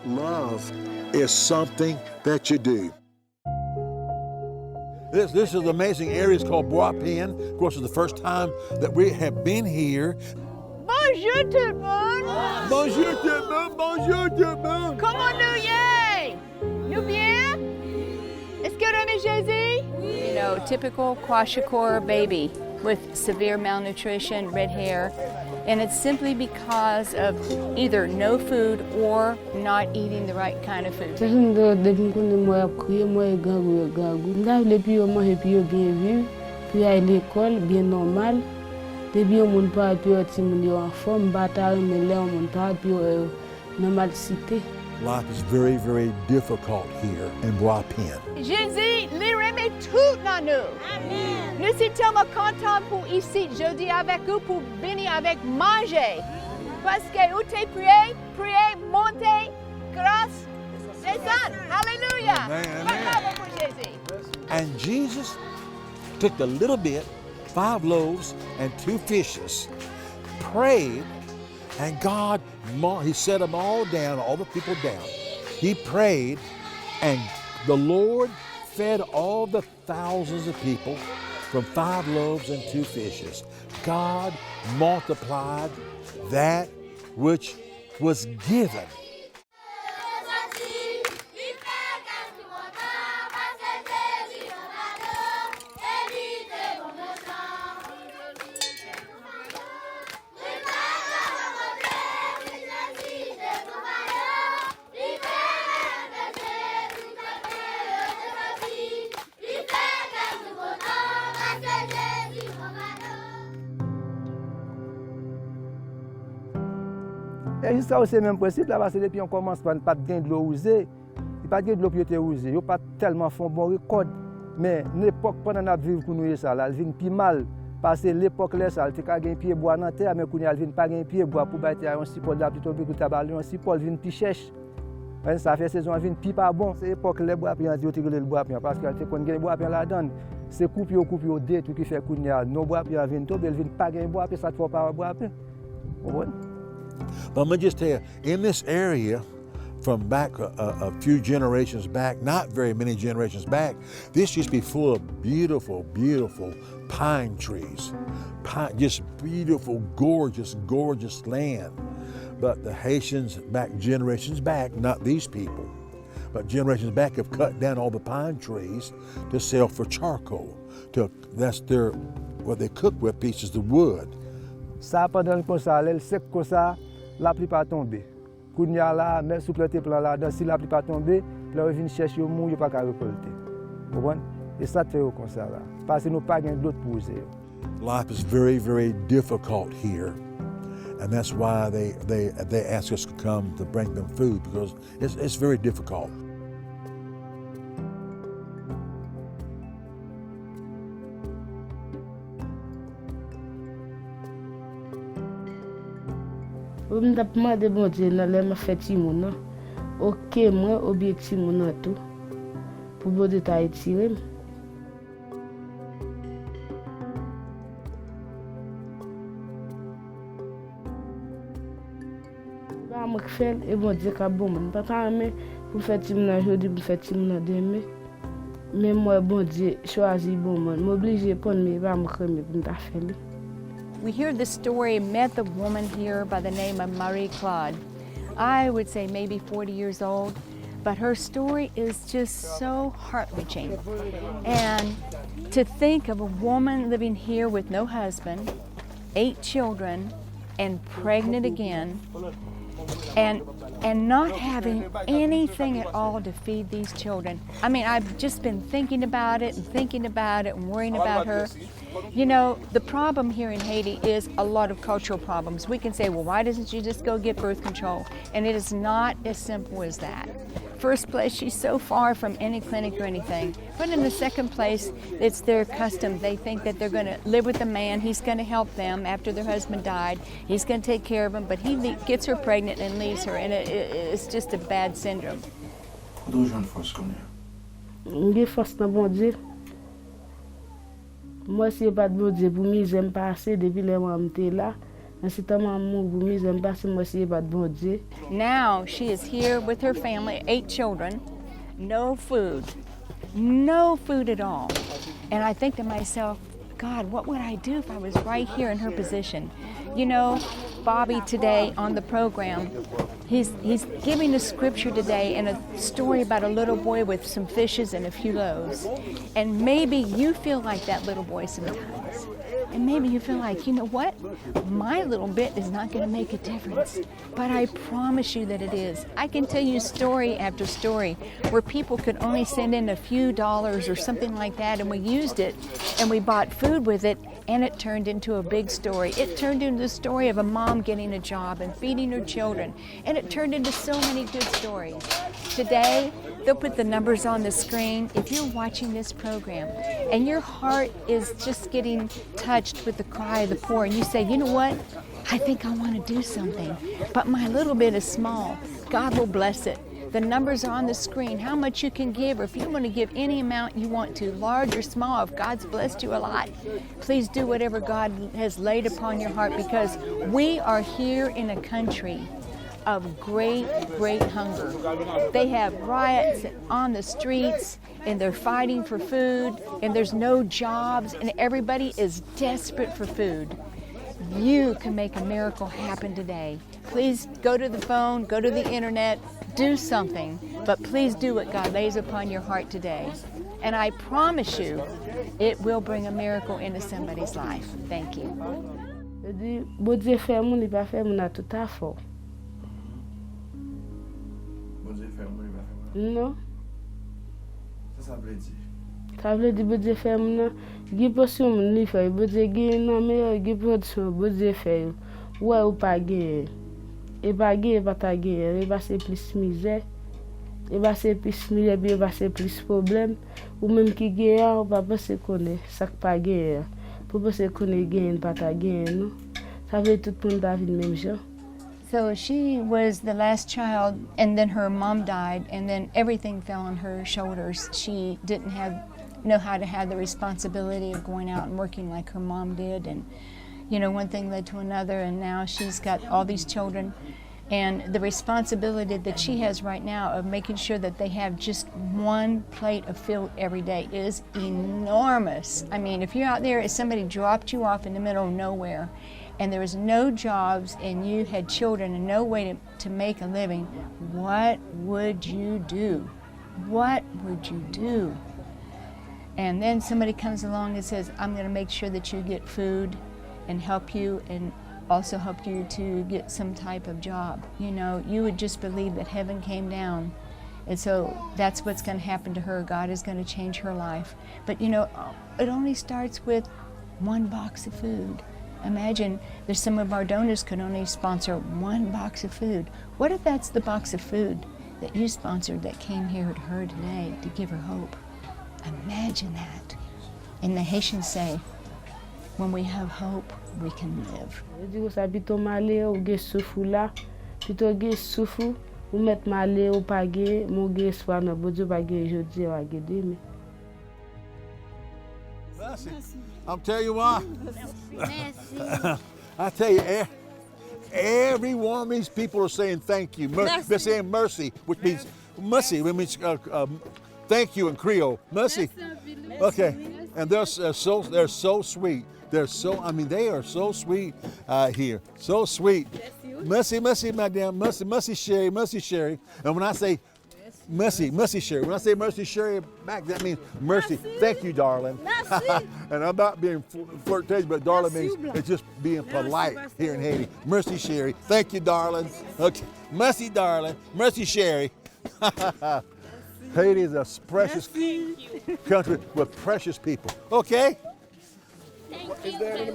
Love is something that you do. This is an amazing area. It's called Bwa Pen. Of course, it's the first time that we have been here. Bonjour tout le monde. Bonjour tout le monde. Bonjour tout le monde. Comment nous y? Nous bien? Est-ce que Rome Jésus? You know, typical kwashiorkor baby with severe malnutrition, red hair, and it's simply because of either no food or not eating the right kind of food. Puis à l'école, bien normal. Depuis on pas puis en forme, bataille mais là on pas puis normalité. Life is very, very difficult here in Bwa Pen. Jésus, les remet tout dans nous. Amen. Nous sommes tellement contents pour ici, jeudi avec vous, pour bénir avec manger. Parce que où t'es prié, monter, grâce, c'est ça. Hallelujah. Amen. Bravo pour Jésus. And Jesus took the little bit, 5 loaves and 2 fishes, prayed, and God, he set them all down, all the people down. He prayed, and the Lord fed all the thousands of people from 5 loaves and 2 fishes. God multiplied that which was given. Et jusqu'à aussi le même principe, là, parce que depuis on commence par ne pas de l'eau usée, il n'y a pas de l'eau qui était usée, il n'y a pas tellement fait un bon record. Mais l'époque pendant qu'on vivre pour nous, ça, elle vient plus mal. Parce que l'époque, là, ça, il y a un pied bois dans la terre, mais elle vient pas un pied bois pour bâtir un cipol là, plutôt que tabac, un cipol vient plus cherche. Ça fait saison, elle vient plus pas bon. C'est l'époque, les bois, puis on dit que le bois, parce que quand on a bois, la donne. C'est coupé, deux, tout qui fait qu'on a nos bois, puis on vient tomber, elle vient pas un bois, puis ça ne faut pas bois. But I'm going to just tell you, in this area, from back a few generations back, not very many generations back, this used to be full of beautiful, beautiful pine trees. Just beautiful, gorgeous, gorgeous land. But the Haitians back generations back, not these people, but generations back have cut down all the pine trees to sell for charcoal. That's what they cook with, pieces of wood. Ça pendant comme ça, elle sec comme ça, la pluie pas tomber. Kounya là, même sous planter plan là, si la pluie pas tomber, là on vient chercher au mou, il pas qu'à récolter. Vous comprenez? Et ça fait comme ça là, parce que nous pas gain d'autre pour user. Life is very, very difficult here, and that's why they ask us to come to bring them food, because it's very difficult. Je me demande bon Dieu dans les fêtes mon OK moi objectif mon tout pour bon Dieu tirer. Ba me faire et bon Dieu ka bon mon papa mais pour faire mon aujourd'hui pour faire mon demain. Mais moi bon Dieu choisi bon mon m'obliger prendre mes ba me remettre pour faire. We hear this story, met the woman here by the name of Marie-Claude. I would say maybe 40 years old, but her story is just so heart-wrenching. And to think of a woman living here with no husband, 8 children, and pregnant again, and not having anything at all to feed these children. I mean, I've just been thinking about it and worrying about her. You know, the problem here in Haiti is a lot of cultural problems. We can say, well, why doesn't she just go get birth control? And it is not as simple as that. First place, she's so far from any clinic or anything. But in the second place, it's their custom. They think that they're going to live with a man. He's going to help them after their husband died. He's going to take care of them. But he gets her pregnant and leaves her. And it's just a bad syndrome. D'où j'en force comme ça? Force dans bon Dieu. Moi, si pas de bon Dieu pour moi, j'aime passer depuis les mois là. Ensuite, maman vous mise en bas, moi c'est pas bon Dieu. Now she is here with her family, 8 children, no food at all. And I think to myself, God, what would I do if I was right here in her position? You know, Bobby today on the program, he's giving a scripture today and a story about a little boy with some fishes and a few loaves. And maybe you feel like that little boy sometimes. And maybe you feel like, you know what? My little bit is not going to make a difference. But I promise you that it is. I can tell you story after story where people could only send in a few dollars or something like that, and we used it, and we bought food with it, and it turned into a big story. It turned into the story of a mom getting a job and feeding her children, and it turned into so many good stories. Today, they'll put the numbers on the screen. If you're watching this program and your heart is just getting touched with the cry of the poor, and you say, you know what? I think I want to do something, but my little bit is small. God will bless it. The numbers are on the screen, how much you can give, or if you want to give any amount you want to, large or small, if God's blessed you a lot, please do whatever God has laid upon your heart, because we are here in a country of great, great hunger. They have riots on the streets, and they're fighting for food, and there's no jobs, and everybody is desperate for food. You can make a miracle happen today. Please go to the phone, go to the internet, do something, but please do what God lays upon your heart today. And I promise you, it will bring a miracle into somebody's life. Thank you. Bon Dieu fait mon, il pas fait mon à tout à fort. Bon Dieu fait mon, il va faire mon. Non. Ça veut dire. Ça veut dire bon Dieu fait mon, il possession mon li fait, bon Dieu gagne non mais il possession bon Dieu fait. Ouais ou pas gagne. Et pas gagne pas ta gagne, il va c'est plus misère. Il va c'est plus misère, il va c'est plus problème. Ou même qui gagne, on va pas se connaître, ça pas gagne. Pour pas se connaître gagne pas ta gagne, non. Ça veut tout le monde a vu le même genre. So she was the last child, and then her mom died, and then everything fell on her shoulders. She didn't know how to have the responsibility of going out and working like her mom did, and you know, one thing led to another, and now she's got all these children, and the responsibility that she has right now of making sure that they have just one plate of food every day is enormous. I mean, if you're out there, if somebody dropped you off in the middle of nowhere, and there was no jobs, and you had children and no way to make a living, what would you do? What would you do? And then somebody comes along and says, I'm going to make sure that you get food and help you, and also help you to get some type of job. You know, you would just believe that heaven came down. And so that's what's going to happen to her. God is going to change her life. But you know, it only starts with one box of food. Imagine there's some of our donors could only sponsor one box of food. What if that's the box of food that you sponsored that came here to her today to give her hope? Imagine that. And the Haitians say, when we have hope, we can live. Je dis que ça plutôt malé ou ge souffou là, plutôt ge souffou ou mettre malé ou pas ge, mon ge espoir non bon Dieu pas ge jodi ou ge demain. I'll tell you why. I tell you, every one of these people are saying thank you. They're saying mercy, which means thank you in Creole. Mercy. Okay, and they're so sweet. They are so sweet here. So sweet. Mercy, madame. Mercy, Sherry. And when I say mercy, Sherry. When I say mercy, Sherry back, that means mercy. Thank you, darling. And I'm not being flirtatious, but darling means it's just being polite here in Haiti. Mercy, Sherry. Thank you, darling. Okay. Mercy, darling. Mercy, Sherry. Haiti is a precious country with precious people. Okay?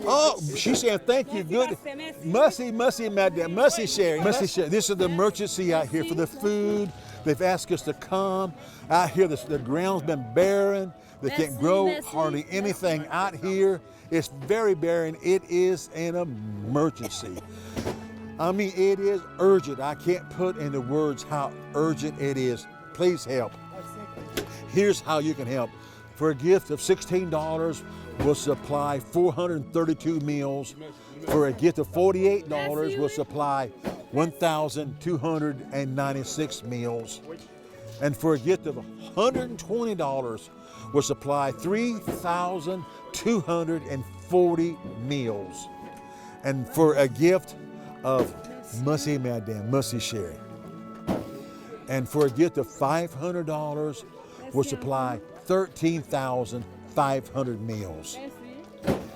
Oh, she's saying thank you. Good. Mercy, madam. Mercy, Sherry. Mercy, Sherry. This is the emergency out here for the food. They've asked us to come. Out here, the ground's been barren. They can't grow hardly anything out here. It's very barren. It is an emergency. I mean, it is urgent. I can't put into words how urgent it is. Please help. Here's how you can help. For a gift of $16 will supply 432 meals. For a gift of $48 will supply 1,296 meals. And for a gift of $120 will supply 3,240 meals. And for a gift of Mussy Madame, Mussy Sherry. And for a gift of $500 will supply 13,500 meals.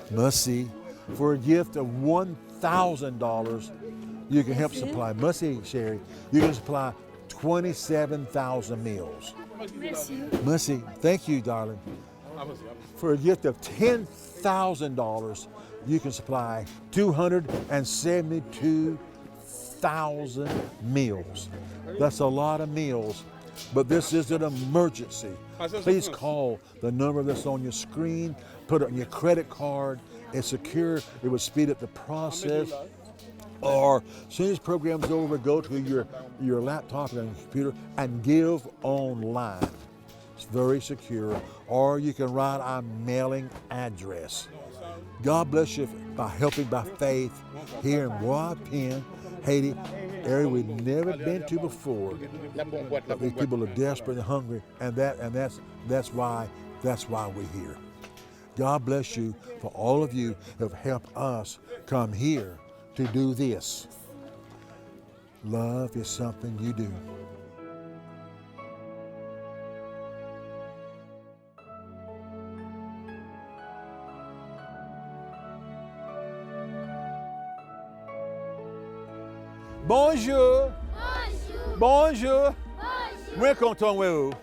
Mussy, for a gift of $1,000, you can help supply, Mussy Sherry, you can supply 27,000 meals. Mussy, thank you, darling. For a gift of $10,000, you can supply 272,000 meals. That's a lot of meals, but this is an emergency. Please call the number that's on your screen, put it on your credit card. It's secure, it will speed up the process. Or as soon as the program's over, go to your laptop and computer and give online. It's very secure. Or you can write our mailing address. God bless you by helping by faith here in Bwa Pen, Haiti, area we've never been to before. These people are desperate and hungry, and that's why we're here. God bless you for all of you who have helped us come here to do this. Love is something you do. Bonjour. Bonjour. Bonjour. Moi content with vous.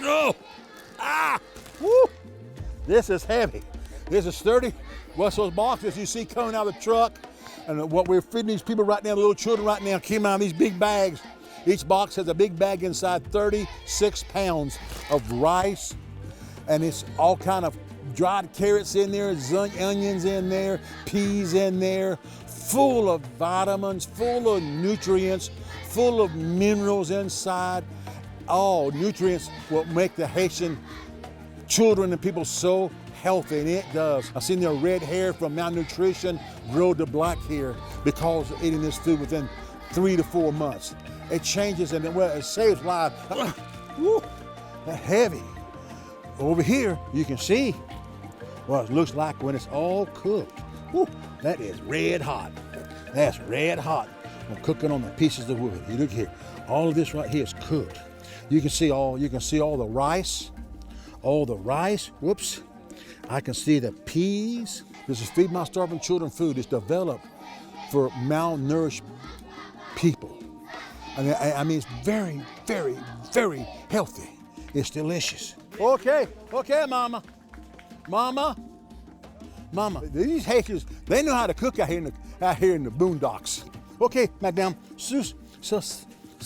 Oh! Ah! Woo! This is heavy. This is sturdy. What's those boxes you see coming out of the truck? And what we're feeding these people right now, the little children right now, came out of these big bags. Each box has a big bag inside, 36 pounds of rice. And it's all kind of dried carrots in there, onions in there, peas in there, full of vitamins, full of nutrients, full of minerals inside. All nutrients will make the Haitian children and people so healthy, and it does. I've seen their red hair from malnutrition grow to black hair because of eating this food within 3 to 4 months. It changes and it saves lives. Woo, that's heavy. Over here, you can see what it looks like when it's all cooked. Woo, that is red hot. That's red hot. I'm cooking on the pieces of wood. You look here. All of this right here is cooked. You can see all the rice. All the rice. Whoops. I can see the peas. This is Feed My Starving Children food. It's developed for malnourished people. I mean, it's very, very, very healthy. It's delicious. Okay, Mama. These Haitians, they know how to cook out here in the boondocks. Okay, Madame, sus,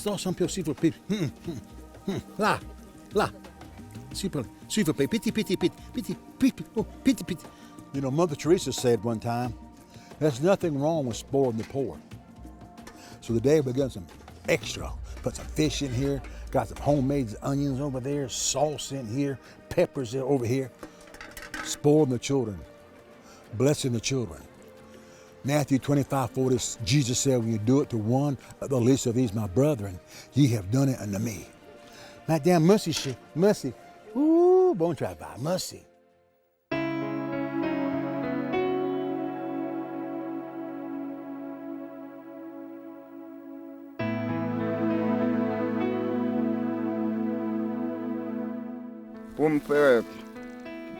un peu s'il vous plaît. Là, s'il vous plaît, petit. You know, Mother Teresa said one time, there's nothing wrong with spoiling the poor. So today we're getting some extra. Put some fish in here, got some homemade onions over there, sauce in here, peppers over here. Spoiling the children, blessing the children. Matthew 25:40, Jesus said, when you do it to one of the least of these, my brethren, ye have done it unto me. Madame, mercy. Ooh, bon travail, mercy.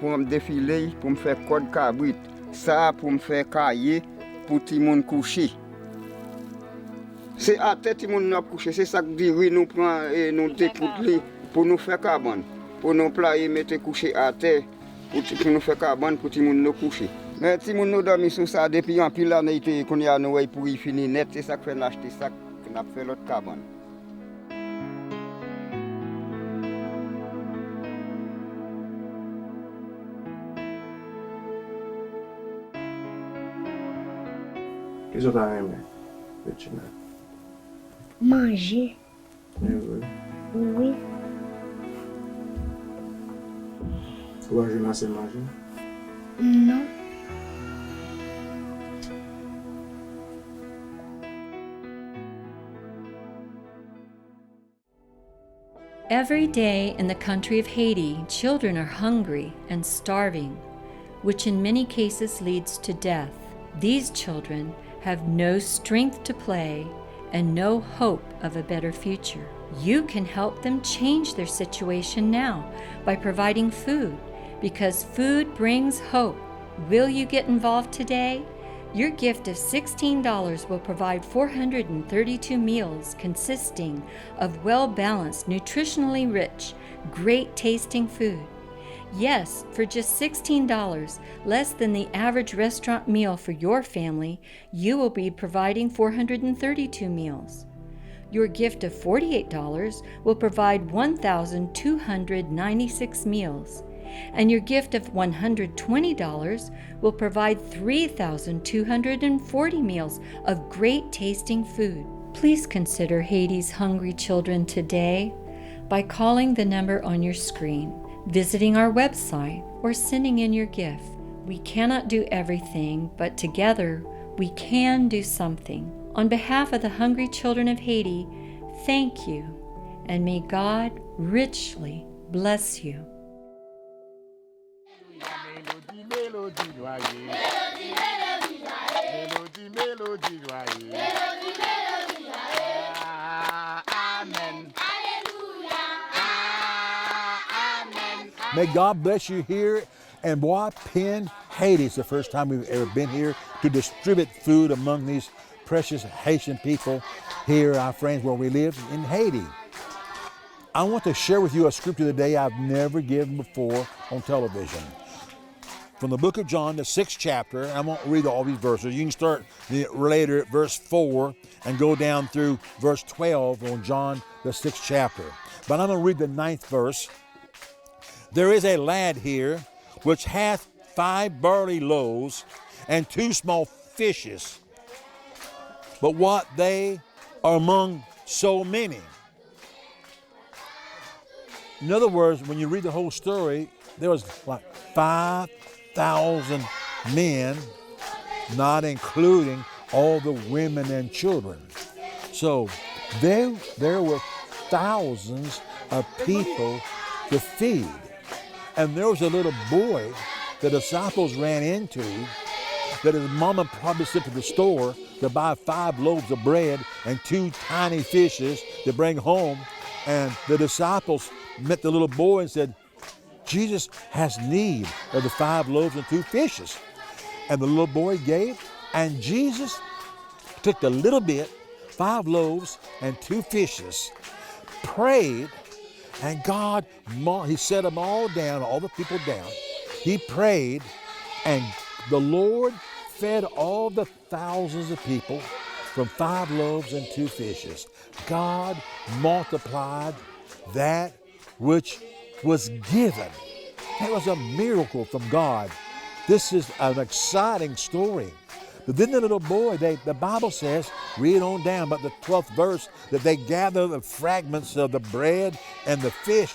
Pour me défiler, pour me faire code cabrit, ça pour me faire cahier pour tout le monde coucher. C'est à tête tout le monde n'a couché, c'est ça que dit oui nous prend et nous découpler pour nous faire carbone, pour nous player mettre coucher à terre pour nous faire carbone pour tout le monde nous coucher. Mais tout le monde nous dormi sur ça depuis en pile année qu'on y a nous pour y finir net, c'est ça que fait l'acheter ça qu'on a fait l'autre carbone. Qu'est-ce que tu as aimé, Bettina? Manger. Oui. Oui. Ou a joué dans ces matchs? Non. Every day in the country of Haiti, children are hungry and starving, which in many cases leads to death. These children have no strength to play and no hope of a better future. You can help them change their situation now by providing food, because food brings hope. Will you get involved today? Your gift of $16 will provide 432 meals consisting of well-balanced, nutritionally rich, great-tasting food. Yes, for just $16, less than the average restaurant meal for your family, you will be providing 432 meals. Your gift of $48 will provide 1,296 meals. And your gift of $120 will provide 3,240 meals of great tasting food. Please consider Haiti's hungry children today by calling the number on your screen, visiting our website, or sending in your gift. We cannot do everything, but together we can do something. On behalf of the hungry children of Haiti, thank you, and may God richly bless you. Mélodie, mélodie, mélodie, joyeux. Amen. Amen. May God bless you here in Bwa Pen, Haiti. It's the first time we've ever been here to distribute food among these precious Haitian people here, our friends, where we live in Haiti. I want to share with you a scripture today I've never given before on television. From the book of John, the 6th chapter, and I won't read all these verses. You can start later at verse 4 and go down through verse 12 on John, the 6th chapter. But I'm going to read the 9th verse. There is a lad here which hath 5 barley loaves and 2 small fishes. But what they are among so many. In other words, when you read the whole story, there was like 5,000 men, not including all the women and children. So there were thousands of people to feed. And there was a little boy the disciples ran into that his mama probably sent to the store to buy 5 loaves of bread and 2 tiny fishes to bring home. And the disciples met the little boy and said, Jesus has need of the 5 loaves and 2 fishes. And the little boy gave, and Jesus took the little bit, 5 loaves and 2 fishes, prayed, and God, he set them all down, all the people down. He prayed, and the Lord fed all the thousands of people from 5 loaves and 2 fishes. God multiplied that which was given. That was a miracle from God. This is an exciting story. But then the little boy, the Bible says, read on down, but the 12th verse, that they gathered the fragments of the bread and the fish,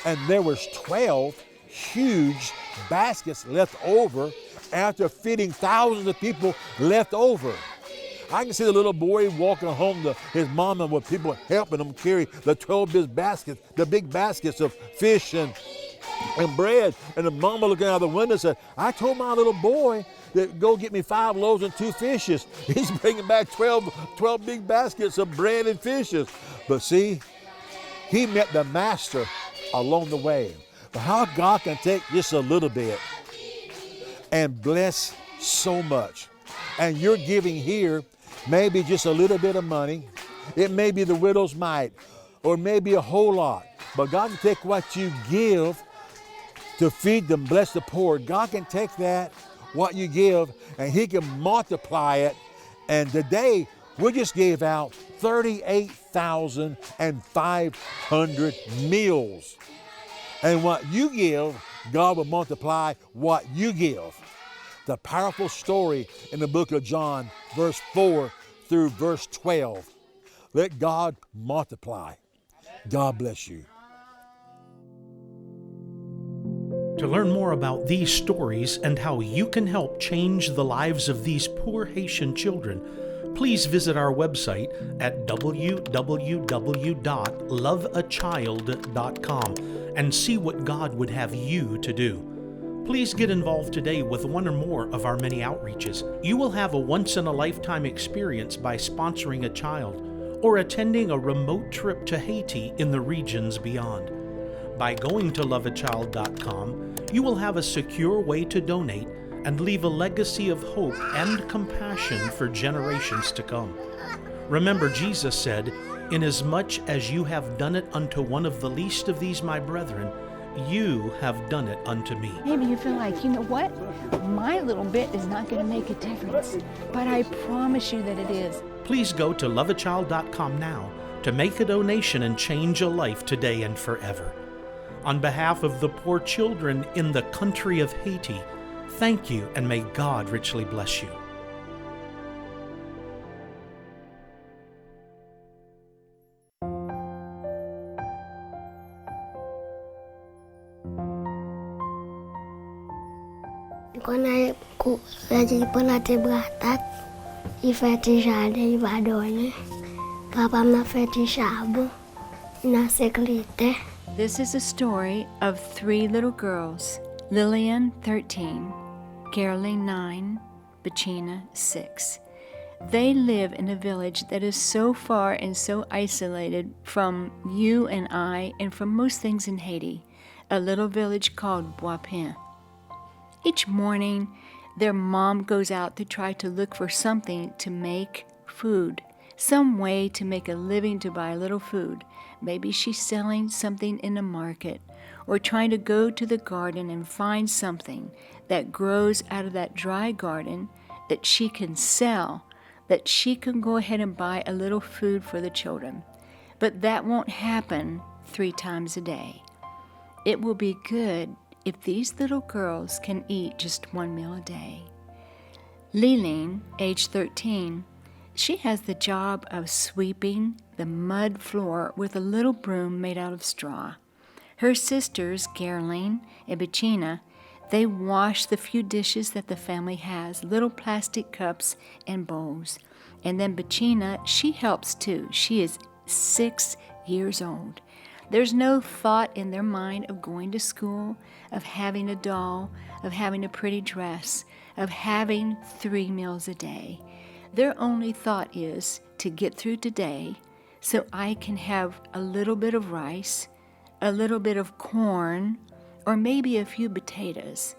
and there was 12 huge baskets left over after feeding thousands of people left over. I can see the little boy walking home to his mama with people helping him carry the 12 big baskets, the big baskets of fish and bread. And the mama looking out the window said, I told my little boy that go get me 5 loaves and 2 fishes. He's bringing back 12 big baskets of bread and fishes. But see, he met the master along the way. But how God can take just a little bit and bless so much. And you're giving here maybe just a little bit of money. It may be the widow's mite, or maybe a whole lot. But God can take what you give to feed them, bless the poor. God can take that, what you give, and he can multiply it. And today, we just gave out 38,500 meals. And what you give, God will multiply what you give. The powerful story in the book of John, verse 4 through verse 12. Let God multiply. God bless you. To learn more about these stories and how you can help change the lives of these poor Haitian children, please visit our website at www.loveachild.com and see what God would have you to do. Please get involved today with one or more of our many outreaches. You will have a once-in-a-lifetime experience by sponsoring a child or attending a remote trip to Haiti in the regions beyond. By going to loveachild.com, you will have a secure way to donate and leave a legacy of hope and compassion for generations to come. Remember, Jesus said, "Inasmuch as you have done it unto one of the least of these my brethren, you have done it unto me." Maybe you feel like, you know what? My little bit is not going to make a difference, but I promise you that it is. Please go to loveachild.com now to make a donation and change a life today and forever. On behalf of the poor children in the country of Haiti, thank you, and may God richly bless you. Quand on a été bratak, il fait un jardin, il va dormir. Papa m'a fait un charbon, dans sécurité. This is a story of 3 little girls, Lillian, 13, Caroline, 9, Bachina, 6. They live in a village that is so far and so isolated from you and I and from most things in Haiti, a little village called Bwa Pen. Each morning, their mom goes out to try to look for something to make food, some way to make a living to buy a little food. Maybe she's selling something in a market or trying to go to the garden and find something that grows out of that dry garden that she can sell, that she can go ahead and buy a little food for the children. But that won't happen 3 times a day. It will be good if these little girls can eat just 1 meal a day. Liling, age 13, she has the job of sweeping the mud floor with a little broom made out of straw. Her sisters, Caroline and Bachina, they wash the few dishes that the family has, little plastic cups and bowls. And then Bachina, she helps too. She is 6 years old. There's no thought in their mind of going to school, of having a doll, of having a pretty dress, of having 3 meals a day. Their only thought is to get through today so I can have a little bit of rice, a little bit of corn, or maybe a few potatoes.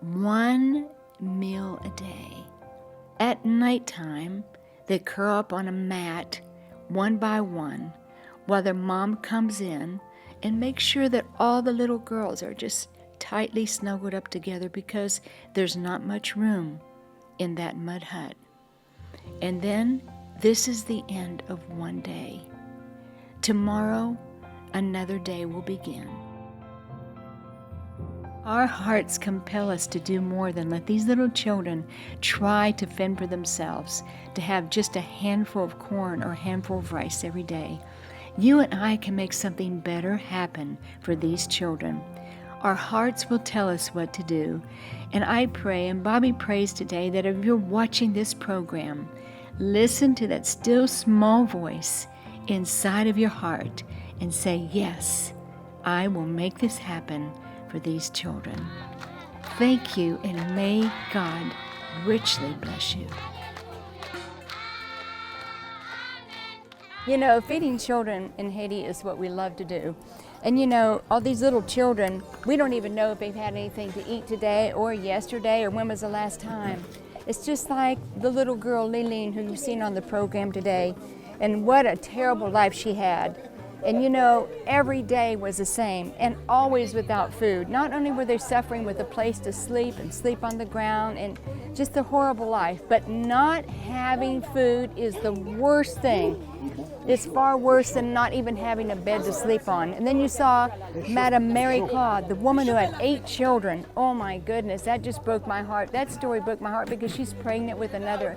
1 meal a day. At nighttime, they curl up on a mat, one by one, while their mom comes in and makes sure that all the little girls are just tightly snuggled up together because there's not much room in that mud hut. And then this is the end of one day. Tomorrow, another day will begin. Our hearts compel us to do more than let these little children try to fend for themselves, to have just a handful of corn or a handful of rice every day. You and I can make something better happen for these children. Our hearts will tell us what to do. And I pray, and Bobby prays today, that if you're watching this program, listen to that still small voice inside of your heart and say, yes, I will make this happen for these children. Thank you, and may God richly bless you. You know, feeding children in Haiti is what we love to do. And you know, all these little children, we don't even know if they've had anything to eat today or yesterday or when was the last time. It's just like the little girl Liline who you've seen on the program today, and what a terrible life she had. And you know, every day was the same and always without food. Not only were they suffering with a place to sleep and sleep on the ground and just a horrible life, but not having food is the worst thing. It's far worse than not even having a bed to sleep on. And then you saw Madame Mary Claude, the woman who had 8 children. Oh my goodness, that just broke my heart. That story broke my heart because she's pregnant with another.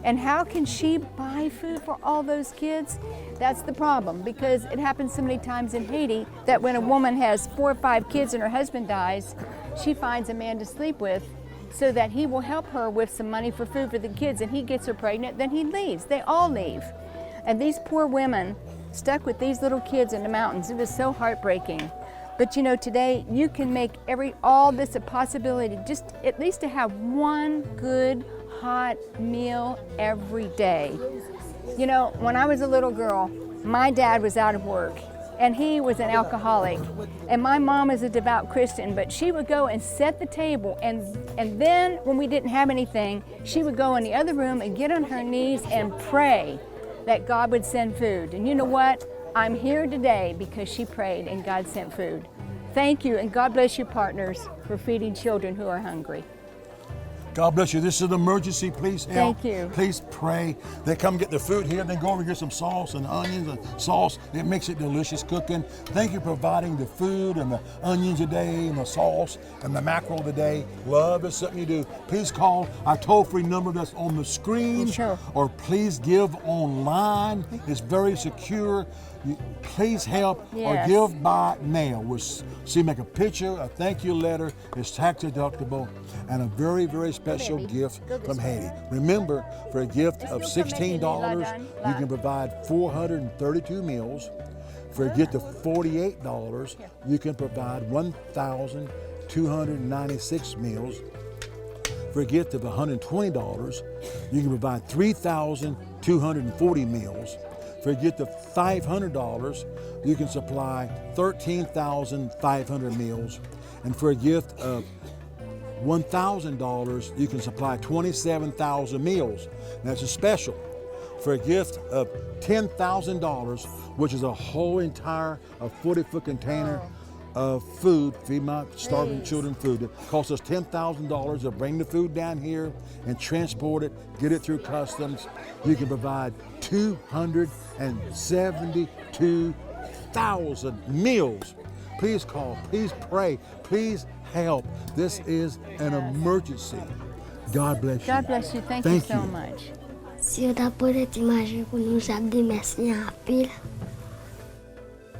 And how can she buy food for all those kids? That's the problem, because it happens so many times in Haiti that when a woman has 4 or 5 kids and her husband dies, she finds a man to sleep with so that he will help her with some money for food for the kids, and he gets her pregnant, then he leaves. They all leave. And these poor women stuck with these little kids in the mountains, it was so heartbreaking. But you know, today you can make all this a possibility, just at least to have one good hot meal every day. You know, when I was a little girl, my dad was out of work and he was an alcoholic. And my mom was a devout Christian, but she would go and set the table, and then when we didn't have anything, she would go in the other room and get on her knees and pray that God would send food. And you know what? I'm here today because she prayed and God sent food. Thank you, and God bless you, partners, for feeding children who are hungry. God bless you. This is an emergency. Please help. Thank you. Please pray. They come get the food here, then go over and get some sauce and onions and sauce. It makes it delicious cooking. Thank you for providing the food and the onions today and the sauce and the mackerel today. Love is something you do. Please call our toll-free number that's on the screen. Sure. Or please give online. It's very secure. Please help Yes. or give by mail. We'll see, make a picture, a thank you letter. It's tax deductible and a very, very special gift from Haiti. Remember, for a gift of $16, you can provide 432 meals. For a gift of $48, you can provide 1,296 meals. For a gift of $120, you can provide 3,240 meals. For a gift of $500, you can supply 13,500 meals. And for a gift of $1,000, you can supply 27,000 meals. That's a special. For a gift of $10,000, which is a whole entire 40-foot container of food, feed my starving children food. It costs us $10,000 to bring the food down here and transport it, get it through customs. You can provide 272,000 meals. Please call, please pray, please help. This is an emergency. God bless you. God bless you. Thank you so much. Si yo ta pote ti manje pou nou, j'ap di mersi an pil.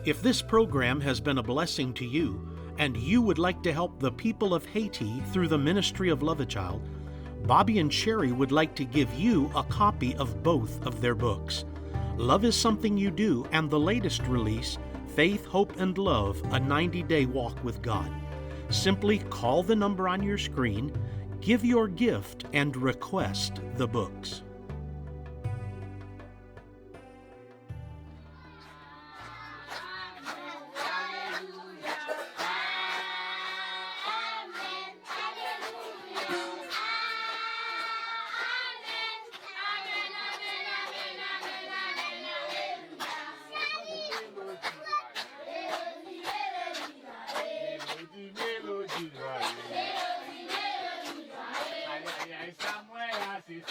If this program has been a blessing to you, and you would like to help the people of Haiti through the ministry of Love a Child, Bobby and Sherry would like to give you a copy of both of their books. Love is Something You Do, and the latest release, Faith, Hope, and Love, a 90-day walk with God. Simply call the number on your screen, give your gift, and request the books. Somewhere I see